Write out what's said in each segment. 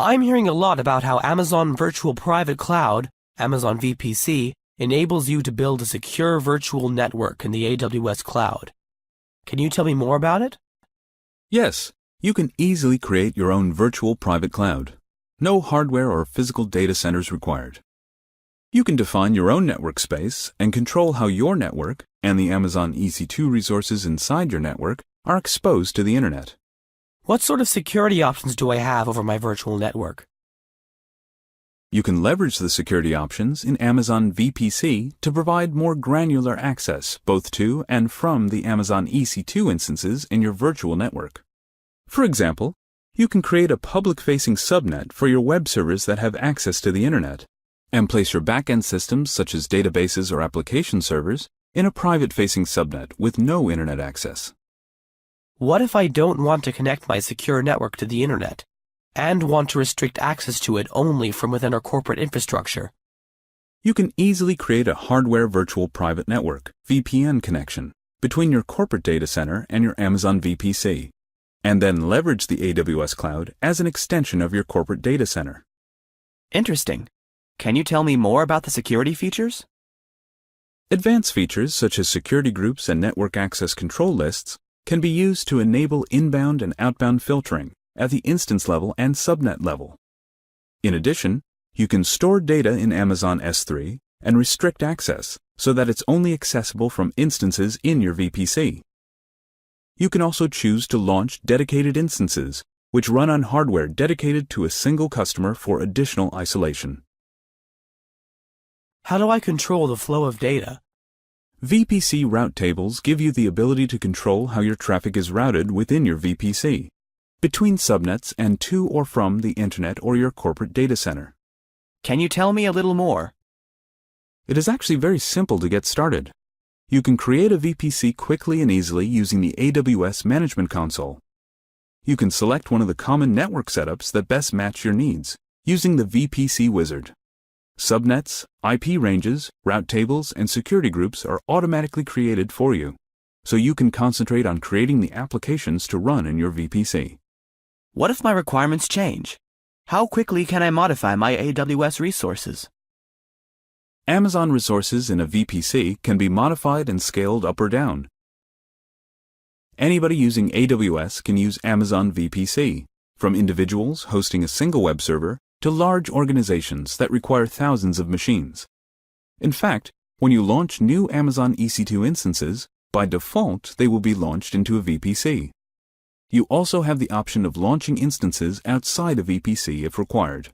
I'm hearing a lot about how Amazon Virtual Private Cloud, Amazon VPC, enables you to build a secure virtual network in the AWS cloud. Can you tell me more about it? Yes, you can easily create your own virtual private cloud. No hardware or physical data centers required. You can define your own network space and control how your network and the Amazon EC2 resources inside your network are exposed to the Internet. What sort of security options do I have over my virtual network? You can leverage the security options in Amazon VPC to provide more granular access both to and from the Amazon EC2 instances in your virtual network. For example, you can create a public-facing subnet for your web servers that have access to the Internet, and place your back-end systems such as databases or application servers in a private-facing subnet with no Internet access. What if I don't want to connect my secure network to the Internet and want to restrict access to it only from within our corporate infrastructure? You can easily create a hardware virtual private network, VPN connection, between your corporate data center and your Amazon VPC, and then leverage the AWS cloud as an extension of your corporate data center. Interesting. Can you tell me more about the security features? Advanced features such as security groups and network access control lists can be used to enable inbound and outbound filtering at the instance level and subnet level. In addition, you can store data in Amazon S3 and restrict access so that it's only accessible from instances in your VPC. You can also choose to launch dedicated instances, which run on hardware dedicated to a single customer for additional isolation. How do I control the flow of data? VPC route tables give you the ability to control how your traffic is routed within your VPC, between subnets and to or from the Internet or your corporate data center. Can you tell me a little more? It is actually very simple to get started. You can create a VPC quickly and easily using the AWS Management Console. You can select one of the common network setups that best match your needs using the VPC wizard. Subnets, IP ranges, route tables, and security groups are automatically created for you, so you can concentrate on creating the applications to run in your VPC. What if my requirements change? How quickly can I modify my AWS resources? Amazon resources in a VPC can be modified and scaled up or down. Anybody using AWS can use Amazon VPC, from individuals hosting a single web server to large organizations that require thousands of machines. In fact, when you launch new Amazon EC2 instances, by default they will be launched into a VPC. You also have the option of launching instances outside of VPC if required.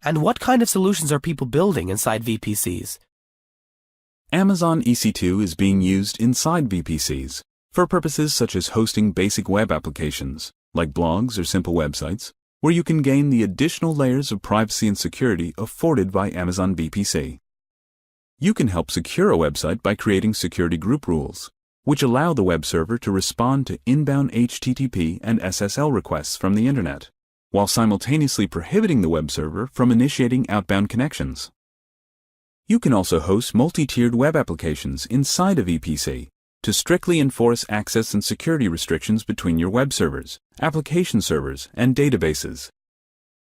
And what kind of solutions are people building inside VPCs? Amazon EC2 is being used inside VPCs for purposes such as hosting basic web applications, like blogs or simple websites, where you can gain the additional layers of privacy and security afforded by Amazon VPC. You can help secure a website by creating security group rules, which allow the web server to respond to inbound HTTP and SSL requests from the Internet, while simultaneously prohibiting the web server from initiating outbound connections. You can also host multi-tiered web applications inside a VPC to strictly enforce access and security restrictions between your web servers, application servers, and databases.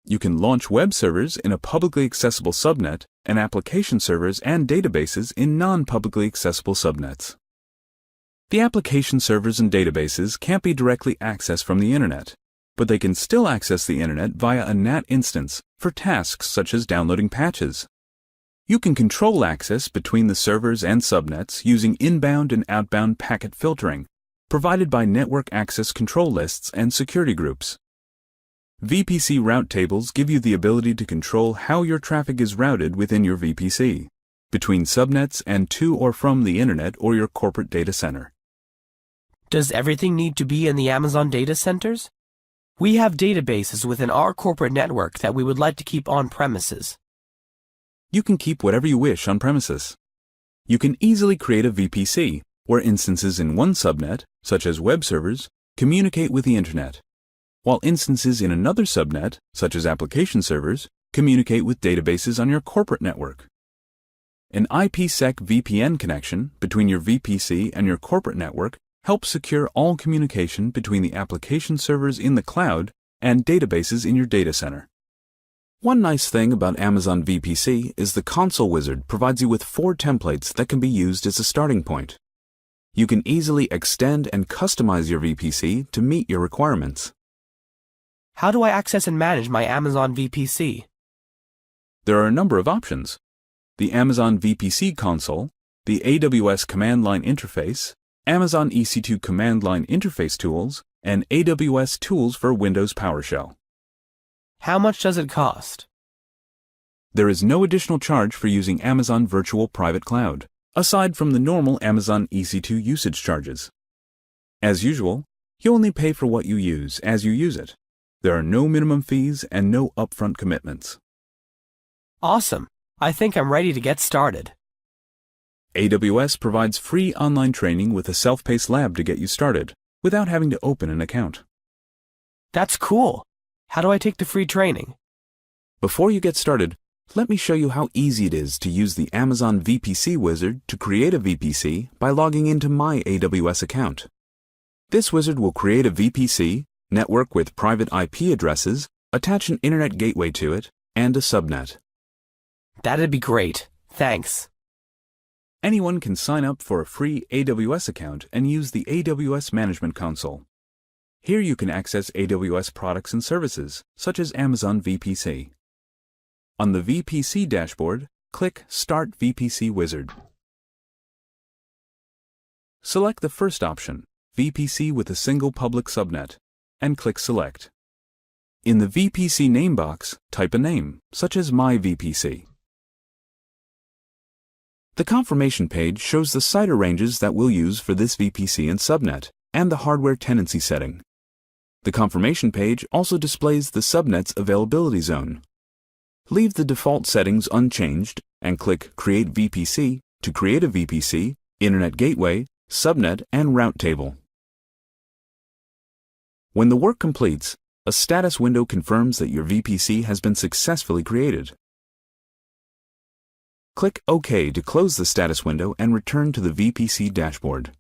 You can launch web servers in a publicly accessible subnet and application servers and databases in non-publicly accessible subnets. The application servers and databases can't be directly accessed from the Internet, but they can still access the Internet via a NAT instance for tasks such as downloading patches. You can control access between the servers and subnets using inbound and outbound packet filtering, provided by network access control lists and security groups. VPC route tables give you the ability to control how your traffic is routed within your VPC, between subnets and to or from the Internet or your corporate data center. Does everything need to be in the Amazon data centers? We have databases within our corporate network that we would like to keep on premises. You can keep whatever you wish on premises. You can easily create a VPC where instances in one subnet, such as web servers, communicate with the Internet, while instances in another subnet, such as application servers, communicate with databases on your corporate network. An IPsec VPN connection between your VPC and your corporate network helps secure all communication between the application servers in the cloud and databases in your data center. One nice thing about Amazon VPC is the console wizard provides you with 4 templates that can be used as a starting point. You can easily extend and customize your VPC to meet your requirements. How do I access and manage my Amazon VPC? There are a number of options: the Amazon VPC console, the AWS command line interface, Amazon EC2 command line interface tools, and AWS tools for Windows PowerShell. How much does it cost? There is no additional charge for using Amazon Virtual Private Cloud, aside from the normal Amazon EC2 usage charges. As usual, you only pay for what you use as you use it. There are no minimum fees and no upfront commitments. Awesome. I think I'm ready to get started. AWS provides free online training with a self-paced lab to get you started, without having to open an account. That's cool. How do I take the free training? Before you get started, let me show you how easy it is to use the Amazon VPC wizard to create a VPC by logging into my AWS account. This wizard will create a VPC, network with private IP addresses, attach an internet gateway to it, and a subnet. That'd be great. Thanks. Anyone can sign up for a free AWS account and use the AWS Management Console. Here you can access AWS products and services, such as Amazon VPC. On the VPC dashboard, click Start VPC Wizard. Select the first option, VPC with a single public subnet, and click Select. In the VPC name box, type a name, such as My VPC. The confirmation page shows the CIDR ranges that we'll use for this VPC and subnet, and the hardware tenancy setting. The confirmation page also displays the subnet's availability zone. Leave the default settings unchanged and click Create VPC to create a VPC, Internet Gateway, subnet, and route table. When the work completes, a status window confirms that your VPC has been successfully created. Click OK to close the status window and return to the VPC dashboard.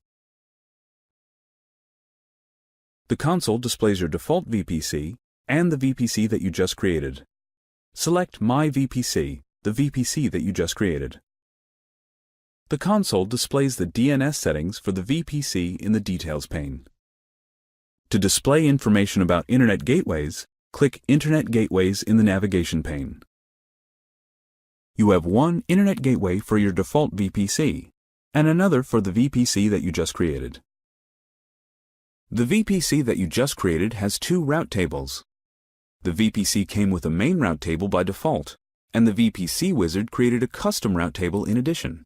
The console displays your default VPC and the VPC that you just created. Select My VPC, the VPC that you just created. The console displays the DNS settings for the VPC in the Details pane. To display information about Internet Gateways, click Internet Gateways in the navigation pane. You have one Internet Gateway for your default VPC and another for the VPC that you just created. The VPC that you just created has 2 route tables. The VPC came with a main route table by default, and the VPC wizard created a custom route table in addition.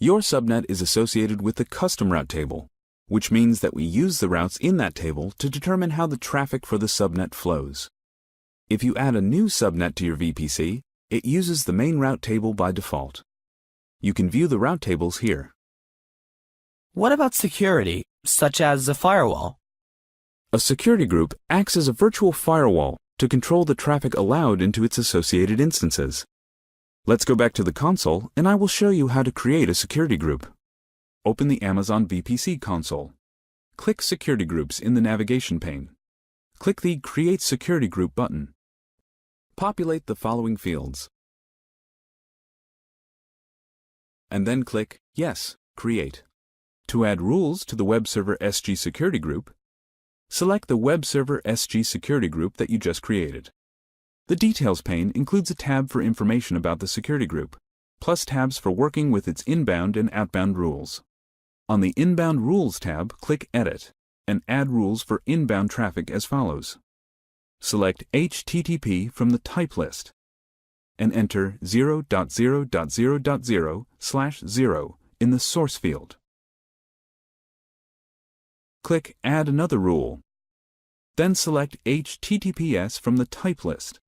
Your subnet is associated with the custom route table, which means that we use the routes in that table to determine how the traffic for the subnet flows. If you add a new subnet to your VPC, it uses the main route table by default. You can view the route tables here. What about security, such as a firewall? A security group acts as a virtual firewall to control the traffic allowed into its associated instances. Let's go back to the console and I will show you how to create a security group. Open the Amazon VPC console. Click Security Groups in the navigation pane. Click the Create Security Group button. Populate the following fields. And then click Yes, Create. To add rules to the Web Server SG Security Group, select the Web Server SG Security Group that you just created. The Details pane includes a tab for information about the security group, plus tabs for working with its inbound and outbound rules. On the Inbound Rules tab, click Edit, and add rules for inbound traffic as follows. Select HTTP from the type list, and enter 0.0.0.0.0/0 in the source field. Click Add another rule. Then select HTTPS from the type list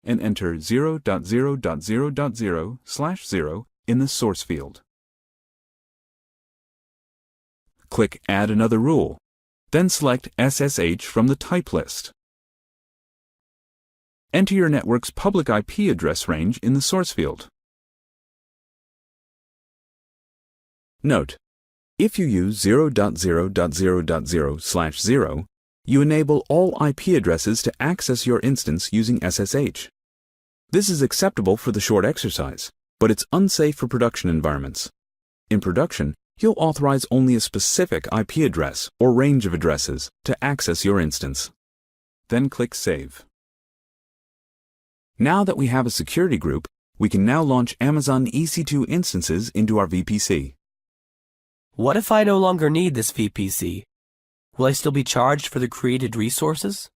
and enter 0.0.0.0.0/0 in the source field. Click Add another rule. Then select SSH from the type list. Enter your network's public IP address range in the source field. Note: if you use 0.0.0.0/0, you enable all IP addresses to access your instance using SSH. This is acceptable for the short exercise, but it's unsafe for production environments. In production, you'll authorize only a specific IP address or range of addresses to access your instance. Then click Save. Now that we have a security group, we can now launch Amazon EC2 instances into our VPC. What if I no longer need this VPC? Will I still be charged for the created resources?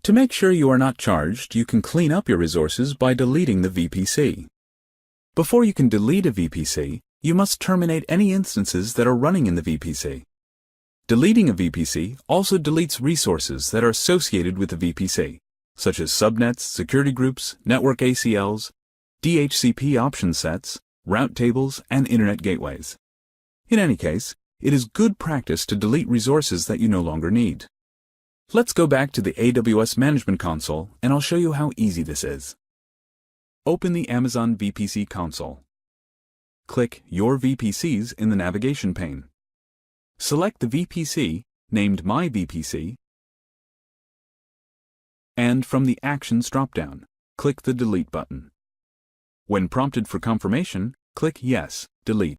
To make sure you are not charged, you can clean up your resources by deleting the VPC. Before you can delete a VPC, you must terminate any instances that are running in the VPC. Deleting a VPC also deletes resources that are associated with the VPC, such as subnets, security groups, network ACLs, DHCP option sets, route tables, and internet gateways. In any case, it is good practice to delete resources that you no longer need. Let's go back to the AWS Management Console, and I'll show you how easy this is. Open the Amazon VPC console. Click Your VPCs in the navigation pane. Select the VPC, named My VPC, and from the Actions drop-down, click the Delete button. When prompted for confirmation, click Yes, Delete.